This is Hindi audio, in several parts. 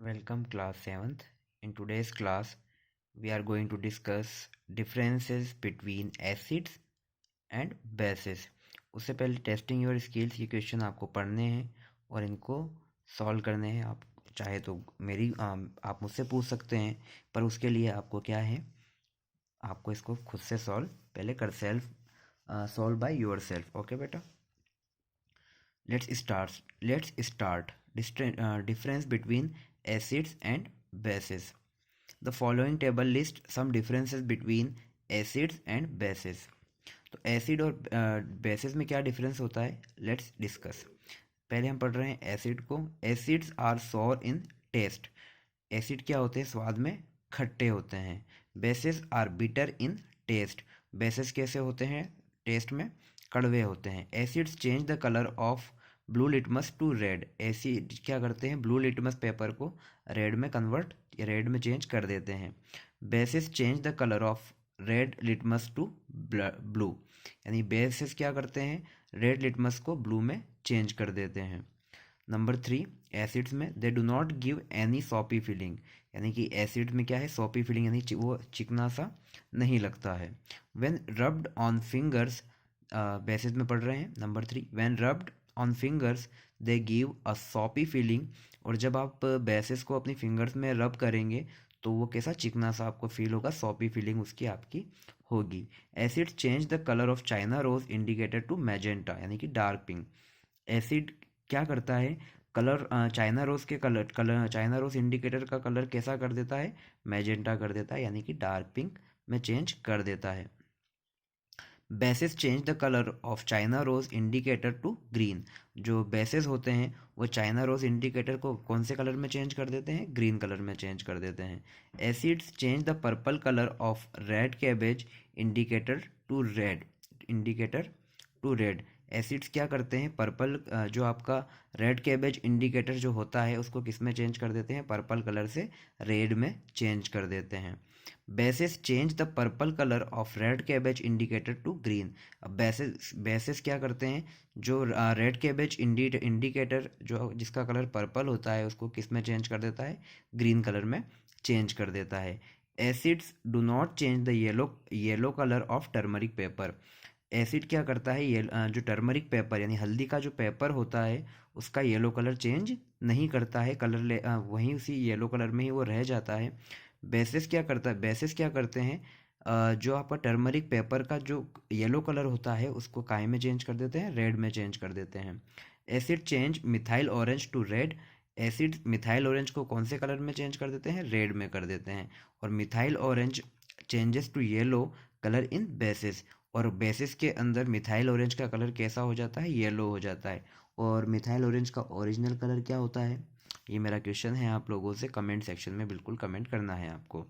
Welcome class 7th. In today's class, we are going to discuss differences between acids and bases. उससे पहले टेस्टिंग योर स्किल्स ये क्वेश्चन आपको पढ़ने हैं और इनको सॉल्व करने हैं। आप चाहे तो आप मुझसे पूछ सकते हैं, पर उसके लिए आपको क्या है, आपको इसको खुद से सॉल्व पहले कर solve by yourself. Okay बेटा, let's start difference between acids and bases. The following table lists some differences between acids and bases. तो एसिड और बेसिस में क्या डिफरेंस होता है, लेट्स डिस्कस। पहले हम पढ़ रहे हैं एसिड को। Acids are sour in taste. Acid क्या होते हैं, स्वाद में खट्टे होते हैं। Bases are bitter in taste. Bases कैसे होते हैं, टेस्ट में कड़वे होते हैं। Acids change the colour of blue litmus to red. Acid क्या करते हैं, ब्लू लिटमस पेपर को रेड में चेंज कर देते हैं। Bases change the colour of red litmus to blue. यानी बेसिस क्या करते हैं, रेड लिटमस को ब्लू में चेंज कर देते हैं। नंबर 3, एसिड्स में they do not give any soppy feeling. यानी कि एसिड में क्या है, सॉपी फीलिंग, यानी वो चिकना सा नहीं लगता है। When rubbed on fingers, basis में पढ़ रहे हैं। Number 3, when rubbed on fingers they give a soppy feeling. और जब आप बेसिस को अपनी फिंगर्स में रब करेंगे तो वो कैसा चिकना सा आपको फील होगा, सॉपी फीलिंग उसकी आपकी होगी। Acid change the colour of China rose indicator to magenta, यानी कि डार्क पिंक। एसिड क्या करता है, कलर चाइना रोज के कलर चाइना रोज इंडिकेटर का कलर कैसा कर देता है, मैजेंटा कर देता है, यानी कि डार्क पिंक में चेंज कर देता है। Bases change the colour of China rose indicator to green. जो बेसिस होते हैं वो चाइना रोज इंडिकेटर को कौन से कलर में चेंज कर देते हैं, ग्रीन कलर में चेंज कर देते हैं। Acids change the purple colour of red cabbage indicator to red. Acids क्या करते हैं, पर्पल जो आपका रेड कैबेज इंडिकेटर जो होता है उसको किस में चेंज कर देते हैं, पर्पल कलर से रेड में चेंज कर देते हैं। Bases change the purple colour of red cabbage indicator to green. अब बेसिस क्या करते हैं, जो रेड कैबेज इंडिकेटर जो जिसका कलर पर्पल होता है उसको किस में चेंज कर देता है, ग्रीन कलर में चेंज कर देता है। Acids do not change the yellow colour of turmeric paper. Acid क्या करता है, ये जो टर्मरिक पेपर यानी हल्दी का जो पेपर होता है उसका येलो कलर चेंज नहीं करता है, वहीं उसी येलो कलर में ही वो रह जाता है। बेसिस क्या करते हैं, जो आपका टर्मरिक पेपर का जो येलो कलर होता है उसको काय में चेंज कर देते हैं, रेड में चेंज कर देते हैं। Acid change methyl orange to red. Acid methyl orange को कौन से कलर में चेंज कर देते हैं, रेड में कर देते हैं। और methyl orange changes to yellow colour in bases. और बेसिस के अंदर मिथाइल ऑरेंज का कलर कैसा हो जाता है, येलो हो जाता है। और मिथाइल ऑरेंज का ओरिजिनल कलर क्या होता है, ये मेरा क्वेश्चन है आप लोगों से, कमेंट सेक्शन में बिल्कुल कमेंट करना है आपको।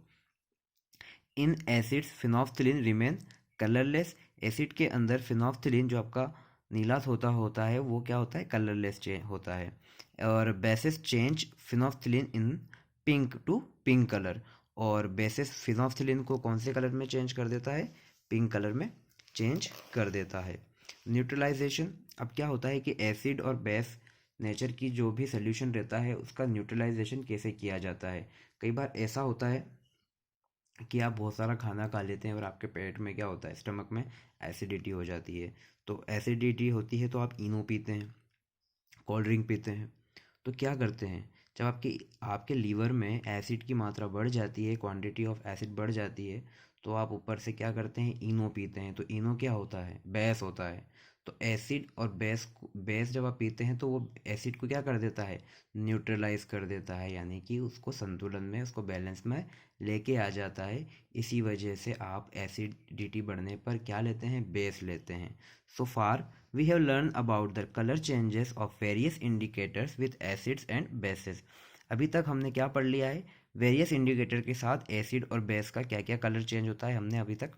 इन एसिड्स फिनोल्फ्थलीन रिमेन कलरलेस। एसिड के अंदर फिनोल्फ्थलीन जो आपका नीला होता है वो क्या होता है, कलरलेस होता है। और bases change phenolphthalein in pink to pink colour. और बेसिस फिनोल्फ्थलीन को कौन से कलर में चेंज कर देता है, पिंक कलर में चेंज कर देता है। न्यूट्रलाइजेशन, अब क्या होता है कि एसिड और बेस नेचर की जो भी सोल्यूशन रहता है उसका न्यूट्रलाइजेशन कैसे किया जाता है। कई बार ऐसा होता है कि आप बहुत सारा खाना खा लेते हैं और आपके पेट में क्या होता है, स्टमक में एसिडिटी हो जाती है। तो एसिडिटी होती है तो आप इनो पीते हैं, कोल्ड ड्रिंक पीते हैं। तो क्या करते हैं, जब आपके लीवर में एसिड की मात्रा बढ़ जाती है, क्वांटिटी ऑफ एसिड बढ़ जाती है, तो आप ऊपर से क्या करते हैं, इनो पीते हैं। तो इनो क्या होता है, बेस होता है। तो एसिड और बेस जब आप पीते हैं तो वो एसिड को क्या कर देता है, न्यूट्रलाइज कर देता है, यानी कि उसको संतुलन में, उसको बैलेंस में लेके आ जाता है। इसी वजह से आप एसिडिटी बढ़ने पर क्या लेते हैं, बेस लेते हैं। सो फार we have learned about the color changes of various indicators with acids and bases. अभी तक हमने क्या पढ़ लिया है, वेरियस इंडिकेटर के साथ एसिड और बेस का क्या क्या कलर चेंज होता है हमने अभी तक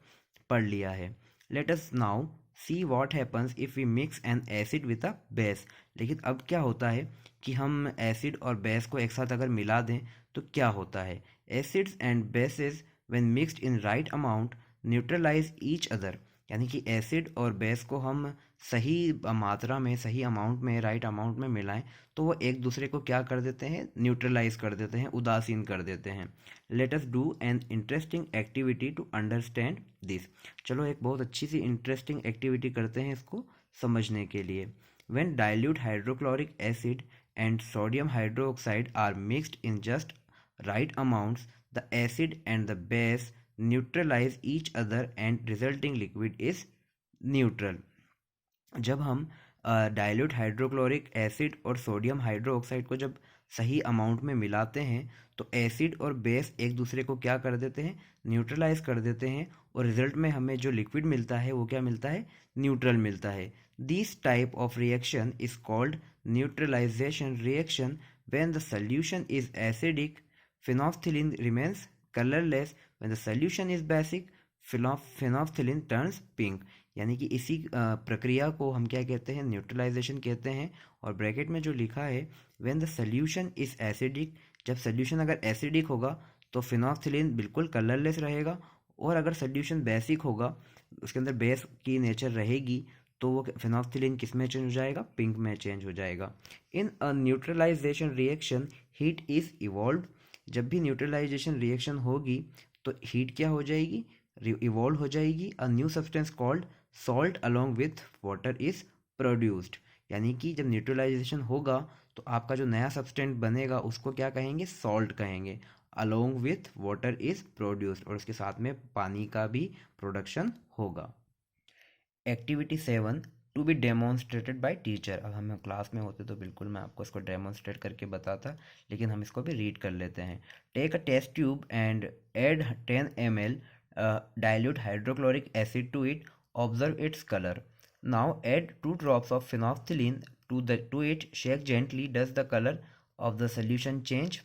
पढ़ लिया है। Let us now see what happens if we mix an acid with a base. लेकिन अब क्या होता है कि हम एसिड और बेस को एक साथ अगर मिला दें तो क्या होता है। Acids and bases when mixed in right amount neutralise each other. यानी कि एसिड और बेस को हम सही मात्रा में, सही अमाउंट में, राइट अमाउंट में मिलाएं तो वो एक दूसरे को क्या कर देते हैं, न्यूट्रलाइज कर देते हैं, उदासीन कर देते हैं। Let us do an interesting activity to understand this. चलो एक बहुत अच्छी सी इंटरेस्टिंग एक्टिविटी करते हैं इसको समझने के लिए। When dilute hydrochloric acid and sodium hydroxide are mixed in just right amounts, the acid and the base neutralize each other and resulting liquid is neutral। जब हम डाइल्यूट हाइड्रोक्लोरिक एसिड और सोडियम हाइड्रोक्साइड को जब सही अमाउंट में मिलाते हैं तो एसिड और बेस एक दूसरे को क्या कर देते हैं, न्यूट्रलाइज कर देते हैं, और रिजल्ट में हमें जो लिक्विड मिलता है वो क्या मिलता है, न्यूट्रल मिलता है। This type of reaction is called neutralisation reaction. When the solution is acidic, phenolphthalein remains colorless। when the solution is basic, phenolphthalein turns pink। यानी कि इसी प्रक्रिया को हम क्या कहते हैं, न्यूट्रलाइजेशन कहते हैं। और ब्रैकेट में जो लिखा है when the solution is acidic, जब सोल्यूशन अगर एसिडिक होगा तो फिनॉक्सिलिन बिल्कुल कलरलेस रहेगा, और अगर सोल्यूशन बेसिक होगा, उसके अंदर बेस की नेचर रहेगी, तो वो फिनॉक्सिलिन किस में चेंज हो जाएगा, पिंक में चेंज हो जाएगा। In a neutralisation reaction heat is evolve. जब भी न्यूट्रलाइजेशन रिएक्शन होगी तो हीट क्या हो जाएगी, इवॉल्व हो जाएगी। A new substance called salt along with water is produced. यानी कि जब न्यूट्रलाइजेशन होगा तो आपका जो नया सब्सटेंस बनेगा उसको क्या कहेंगे, सॉल्ट कहेंगे। Along with water is produced, और उसके साथ में पानी का भी प्रोडक्शन होगा। Activity 7 to be demonstrated by teacher. अब हम क्लास में होते तो बिल्कुल मैं आपको इसको डेमोन्स्ट्रेट करके बताता, लेकिन हम इसको भी रीड कर लेते हैं। Take a test tube and add 10 ml dilute hydrochloric acid to it. Observe its colour. Now add 2 drops of phenolphthalein to it. Shake gently. Does the colour of the solution change.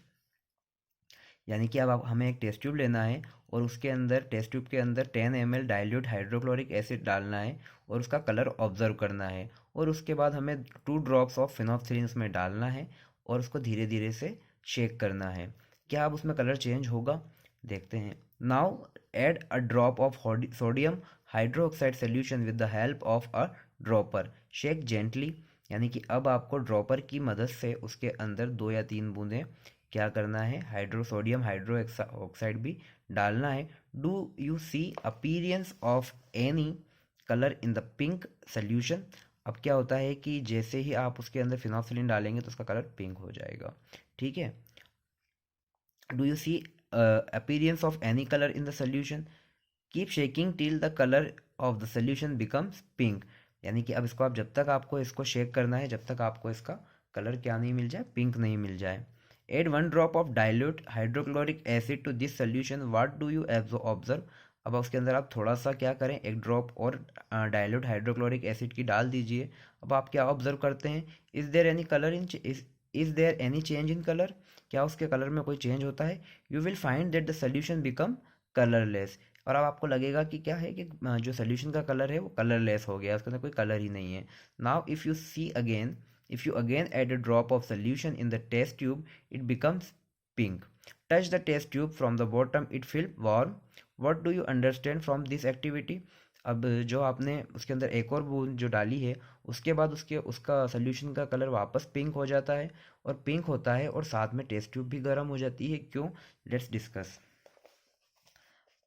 यानी कि अब हमें एक टेस्ट ट्यूब लेना है और उसके अंदर, टेस्ट ट्यूब के अंदर 10 ml डाइल्यूट हाइड्रोक्लोरिक एसिड डालना है और उसका कलर ऑब्जर्व करना है, और उसके बाद हमें 2 drops ऑफ फिनॉक्सिलिन उसमें डालना है और उसको धीरे धीरे से शेक करना है। क्या अब उसमें कलर चेंज होगा, देखते हैं। Now add a drop of sodium hydroxide solution with the help of a dropper. Shake gently. यानी कि अब आपको ड्रॉपर की मदद से उसके अंदर 2 या 3 बूंदें क्या करना है, सोडियम हाइड्रो ऑक्साइड भी डालना है। Do you see appearance of any colour in the pink solution. अब क्या होता है कि जैसे ही आप उसके अंदर फिनॉक्सिलिन डालेंगे तो उसका कलर पिंक हो जाएगा, ठीक है। Do you see appearance of any colour in the solution. Keep shaking till the colour of the solution becomes pink. यानी कि अब इसको आप जब तक आपको इसको शेक करना है, जब तक आपको इसका कलर क्या नहीं मिल जाए, पिंक नहीं मिल जाए। Add 1 drop of dilute hydrochloric acid to this solution. What do you observe? अब उसके अंदर आप थोड़ा सा क्या करें, एक ड्रॉप और डाइल्यूट हाइड्रोक्लोरिक एसिड की डाल दीजिए। अब आप क्या ऑब्जर्व करते हैं, is there any colour in is there any change in colour. क्या उसके कलर में कोई चेंज होता है। You will find that the solution become colourless. और अब आपको लगेगा कि क्या है कि जो सोल्यूशन का कलर है वो कलरलेस हो गया, उसके अंदर कोई कलर ही नहीं है। Now if you see again, if you again add a drop of solution in the test tube, it becomes pink. Touch the test tube from the bottom, it feels warm. What do you understand from this activity? अब जो आपने उसके अंदर एक और बूंद जो डाली है उसके बाद उसका सोल्यूशन का कलर वापस पिंक हो जाता है, और पिंक होता है और साथ में टेस्ट ट्यूब भी गर्म हो जाती है। क्यों, let's discuss.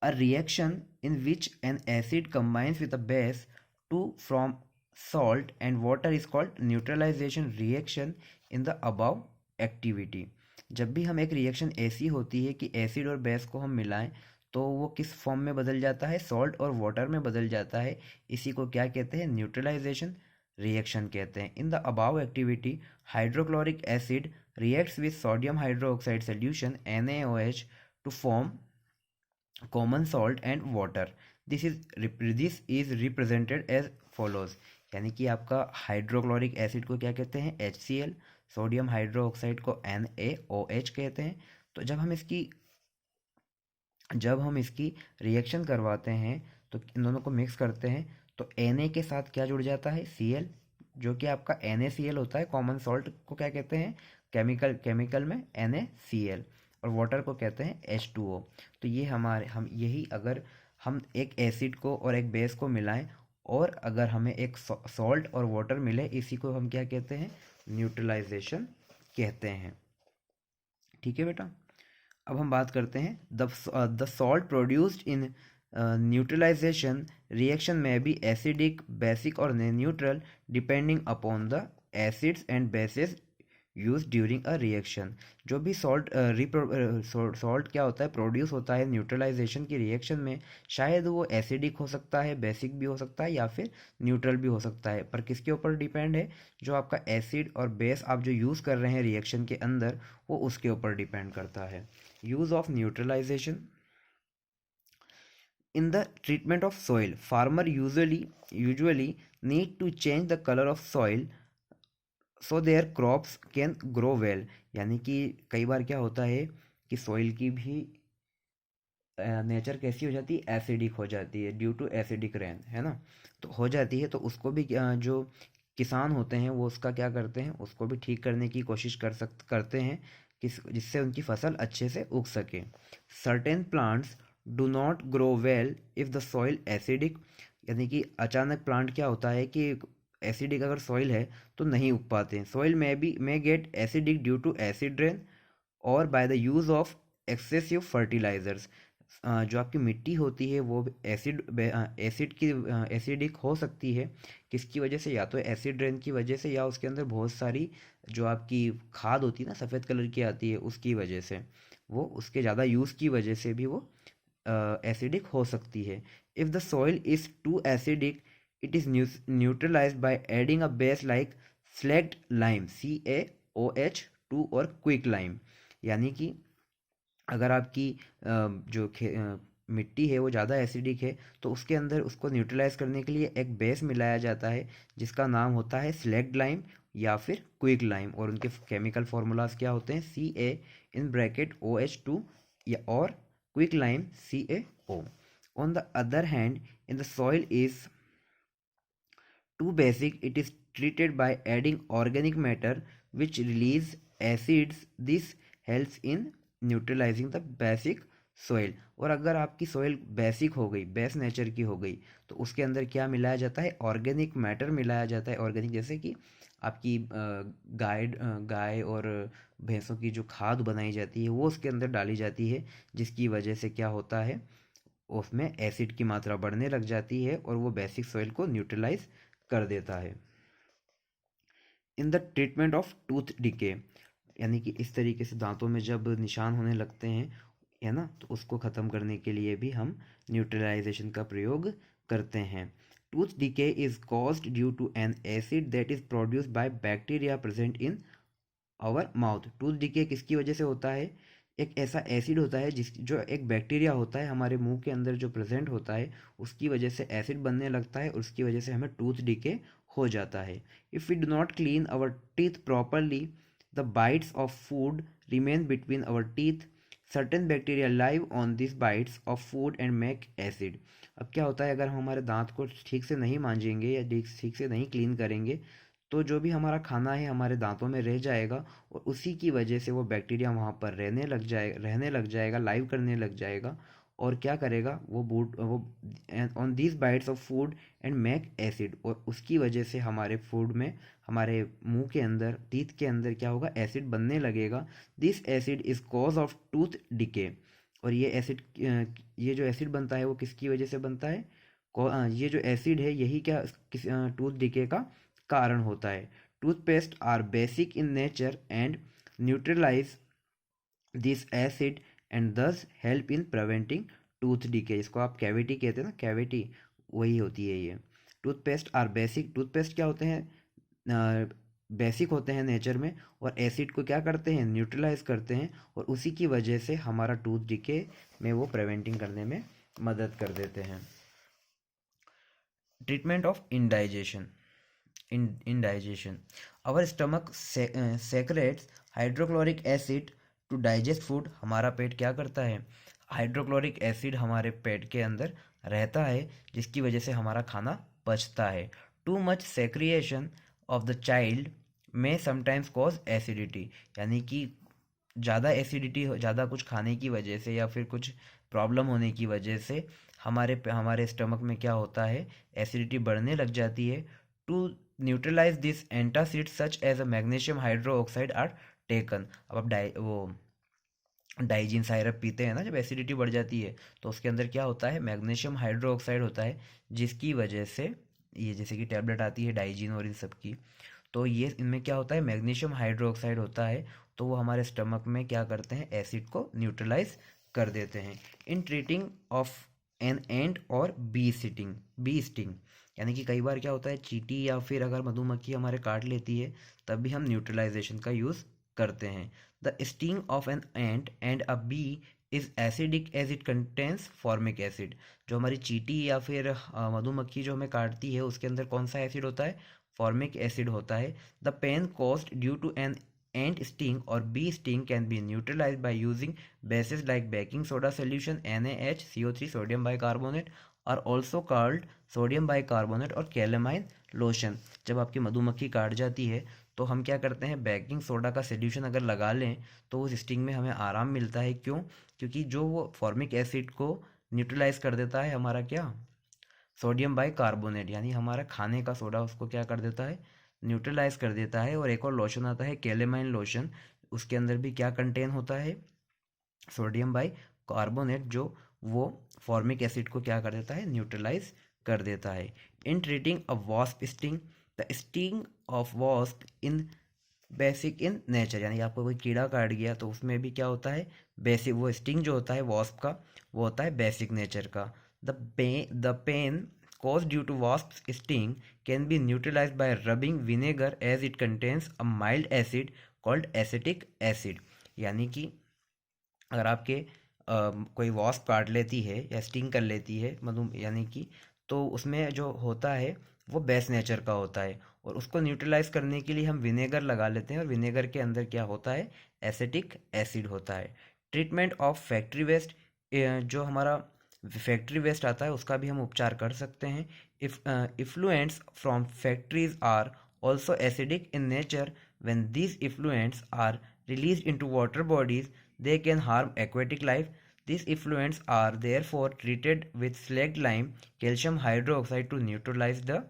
A reaction in which an acid combines with a base to form salt and water is called neutralization reaction in the above activity। जब भी हम एक रिएक्शन ऐसी होती है कि एसिड और बेस को हम मिलाएं तो वो किस फॉर्म में बदल जाता है, सॉल्ट और वाटर में बदल जाता है। इसी को क्या कहते हैं, न्यूट्रलाइजेशन रिएक्शन कहते हैं। In the above activity hydrochloric acid reacts with sodium hydroxide solution NaOH to form common salt and water. This is represented as follows. यानी कि आपका हाइड्रोक्लोरिक एसिड को क्या कहते हैं, HCl। सोडियम हाइड्रोक्साइड को NaOH कहते हैं। तो जब हम इसकी रिएक्शन करवाते हैं तो इन दोनों को मिक्स करते हैं तो Na के साथ क्या जुड़ जाता है, Cl, जो कि आपका NaCl होता है। कॉमन सॉल्ट को क्या कहते हैं, केमिकल में NaCl, और वाटर को कहते हैं H2O। तो ये हम यही अगर हम एक एसिड को और एक बेस को मिलाएं और अगर हमें एक सॉल्ट और वाटर मिले, इसी को हम क्या कहते हैं, न्यूट्रलाइजेशन कहते हैं। ठीक है बेटा। अब हम बात करते हैं the salt produced in neutralisation reaction में बी एसिडिक, बेसिक और neutral depending upon the acids and bases use during a reaction. जो भी सॉल्ट क्या होता है, प्रोड्यूस होता है न्यूट्रलाइजेशन की रिएक्शन में, शायद वो एसिडिक हो सकता है, बेसिक भी हो सकता है या फिर न्यूट्रल भी हो सकता है, पर किसके ऊपर डिपेंड है, जो आपका एसिड और बेस आप जो यूज़ कर रहे हैं रिएक्शन के अंदर, वो उसके ऊपर डिपेंड करता है। Use of neutralisation in the treatment of soil, farmer usually need to change the color of soil so their crops can grow well। यानी कि कई बार क्या होता है कि सॉइल की भी नेचर कैसी हो जाती है, एसिडिक हो जाती है ड्यू टू एसिडिक रेन, है ना। तो हो जाती है, तो उसको भी जो किसान होते हैं वो उसका क्या करते हैं, उसको भी ठीक करने की कोशिश करते हैं जिससे उनकी फसल अच्छे से उग सके। Certain plants do not grow well if the soil acidic. यानी कि अचानक प्लांट क्या होता है कि एसिडिक अगर सॉइल है तो नहीं उग पाते हैं। Soil may get acidic due to acid rain और by the use of excessive fertilisers. जो आपकी मिट्टी होती है वो एसिडिक हो सकती है, किसकी वजह से, या तो एसिड रेन की वजह से या उसके अंदर बहुत सारी जो आपकी खाद होती है ना, सफ़ेद कलर की आती है, उसकी वजह से, वो उसके ज़्यादा यूज़ की वजह से भी वो एसिडिक हो सकती है। If the soil is too acidic it is neutralised by adding a base like slaked lime CaOH2 और क्विक लाइम। यानी कि अगर आपकी मिट्टी है वो ज़्यादा एसिडिक है तो उसके अंदर उसको न्यूट्रलाइज करने के लिए एक बेस मिलाया जाता है जिसका नाम होता है स्लैग्ड लाइम या फिर क्विक लाइम, और उनके केमिकल फार्मूलाज क्या होते हैं, CaOH2 या और quick lime CaO। On the other hand, in the soil is too basic, it is treated by adding organic matter which release acids. This helps in neutralising the basic soil. और अगर आपकी सोइल बेसिक हो गई, बेस नेचर की हो गई, तो उसके अंदर क्या मिलाया जाता है, ऑर्गेनिक मैटर मिलाया जाता है। ऑर्गेनिक जैसे कि आपकी गाय और भैंसों की जो खाद बनाई जाती है वो उसके अंदर डाली जाती है, जिसकी वजह से क्या होता है, उसमें एसिड की मात्रा बढ़ने लग जाती है और वो बेसिक सॉइल को न्यूट्रलाइज कर देता है। In the treatment of tooth decay, यानी कि इस तरीके से दांतों में जब निशान होने लगते हैं, है ना, तो उसको ख़त्म करने के लिए भी हम न्यूट्रलाइजेशन का प्रयोग करते हैं। Tooth decay is caused due to an acid that is produced by bacteria present in our mouth. Tooth decay किसकी वजह से होता है, एक ऐसा एसिड होता है जो एक बैक्टीरिया होता है हमारे मुंह के अंदर जो प्रेजेंट होता है, उसकी वजह से एसिड बनने लगता है और उसकी वजह से हमें टूथ डिके हो जाता है। If we do not clean our teeth properly the bites of food remain between our teeth. Certain bacteria live on this bites of food and make acid. अब क्या होता है, अगर हम हमारे दांत को ठीक से नहीं मांजेंगे या ठीक से नहीं क्लीन करेंगे, तो जो भी हमारा खाना है हमारे दांतों में रह जाएगा और उसी की वजह से वो बैक्टीरिया वहाँ पर रहने लग जाएगा, लाइव करने लग जाएगा, और क्या करेगा वो on these bytes of food and make acid, और उसकी वजह से हमारे फूड में, हमारे मुंह के अंदर, टीथ के अंदर क्या होगा, एसिड बनने लगेगा। This acid is cause of tooth decay. और ये जो एसिड बनता है वो किसकी वजह से बनता है, ये जो एसिड है यही क्या टूथ डिके का कारण होता है। Toothpaste are basic in nature and neutralise this acid and thus help in preventing tooth decay. इसको आप कैविटी कहते हैं ना, कैविटी वही होती है ये। टूथपेस्ट आर बेसिक, टूथपेस्ट क्या होते हैं, बेसिक होते हैं नेचर में, और एसिड को क्या करते हैं, न्यूट्रलाइज करते हैं, और उसी की वजह से हमारा टूथ डिके में वो प्रिवेंटिंग करने में मदद कर देते हैं। Treatment of indigestion. Indigestion. Our stomach secretes hydrochloric acid to digest food. हमारा पेट क्या करता है, हाइड्रोक्लोरिक एसिड हमारे पेट के अंदर रहता है, जिसकी वजह से हमारा खाना पचता है। Too much secretion of the child में समटाइम्स कॉज एसिडिटी। यानी कि ज़्यादा एसिडिटी हो, ज़्यादा कुछ खाने की वजह से या फिर कुछ प्रॉब्लम होने की वजह से हमारे स्टमक में क्या होता है, एसिडिटी बढ़ने लग जाती है। To neutralise this antacids such as a magnesium hydroxide are taken. अब आप डाइजीन साइरप पीते हैं ना, जब एसिडिटी बढ़ जाती है तो उसके अंदर क्या होता है, मैग्नीशियम हाइड्रोक्साइड होता है, जिसकी वजह से ये जैसे कि टैबलेट आती है डाइजीन और इन सब की, तो ये इनमें क्या होता है, मैग्नीशियम हाइड्रोक्साइड होता है। तो वो हमारे स्टमक में क्या करते हैं, एसिड को न्यूट्रलाइज कर देते हैं। इन ट्रीटिंग ऑफ एन एंट और बी स्टिंग, यानी कि कई बार क्या होता है, चींटी या फिर अगर मधुमक्खी हमारे काट लेती है तब भी हम न्यूट्रलाइजेशन का यूज़ करते हैं। The sting of an ant and a bee is acidic as it contains formic acid. जो हमारी चींटी या फिर मधुमक्खी जो हमें काटती है उसके अंदर कौन सा एसिड होता है, फॉर्मिक एसिड होता है। The pain caused due to an ant sting और bee sting can be neutralised by using bases like baking soda solution NaHCO3 sodium bicarbonate और ऑल्सो कॉल्ड सोडियम बाइकार्बोनेट और कैलेमाइन लोशन। जब आपकी मधुमक्खी काट जाती है तो हम क्या करते हैं, बेकिंग सोडा का सोल्यूशन अगर लगा लें तो उस स्टिंग में हमें आराम मिलता है। क्यों? क्योंकि जो वो फॉर्मिक एसिड को न्यूट्रलाइज कर देता है हमारा क्या, सोडियम बाइकार्बोनेट, यानी हमारा खाने का सोडा उसको क्या कर देता है, न्यूट्रलाइज कर देता है। और एक और लोशन आता है कैलेमाइन लोशन, उसके अंदर भी क्या कंटेन होता है, सोडियम बाई कार्बोनेट, जो वो फॉर्मिक एसिड को क्या कर देता है, न्यूट्रलाइज कर देता है। इन treating a wasp sting, the sting of wasp in basic in nature, यानी आपको कोई कीड़ा काट गया तो उसमें भी क्या होता है, बेसिक, वो स्टिंग जो होता है वॉस्प का वो होता है बेसिक नेचर का। The pain caused due to wasp's sting can be neutralized by rubbing vinegar as it contains a mild acid called acetic acid। यानी कि अगर आपके कोई वॉस्प काट लेती है या स्टिंग कर लेती है मधु, यानी कि, तो उसमें जो होता है वो बेस नेचर का होता है और उसको न्यूट्रलाइज करने के लिए हम विनेगर लगा लेते हैं और विनेगर के अंदर क्या होता है, एसिटिक एसिड होता है। ट्रीटमेंट ऑफ फैक्ट्री वेस्ट, जो हमारा फैक्ट्री वेस्ट आता है उसका भी हम उपचार कर सकते हैं। If effluents from factories are also acidic in nature, when these effluents are released into water bodies they can harm aquatic life. These effluents are therefore treated with slaked lime calcium hydroxide to neutralize the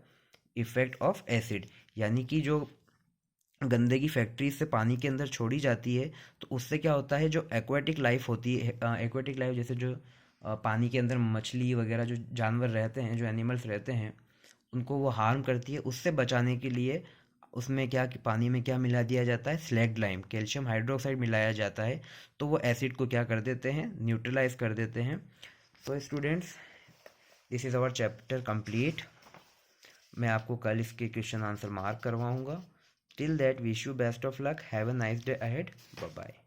effect of acid। यानी कि जो गंदगी फैक्ट्री से पानी के अंदर छोड़ी जाती है तो उससे क्या होता है, जो एक्वेटिक लाइफ होती है, एक्वेटिक लाइफ जैसे जो पानी के अंदर मछली वगैरह जो जानवर रहते हैं, जो एनिमल्स रहते हैं, उनको वो हार्म करती है। उससे बचाने के लिए उसमें क्या कि पानी में क्या मिला दिया जाता है, स्लैग्ड लाइम कैल्शियम हाइड्रोक्साइड मिलाया जाता है, तो वो एसिड को क्या कर देते हैं, न्यूट्रलाइज कर देते हैं। So students, this is our chapter complete. मैं आपको कल इसके क्वेश्चन आंसर मार्क करवाऊंगा। Till that wish you best of luck, have a nice day ahead, bye bye.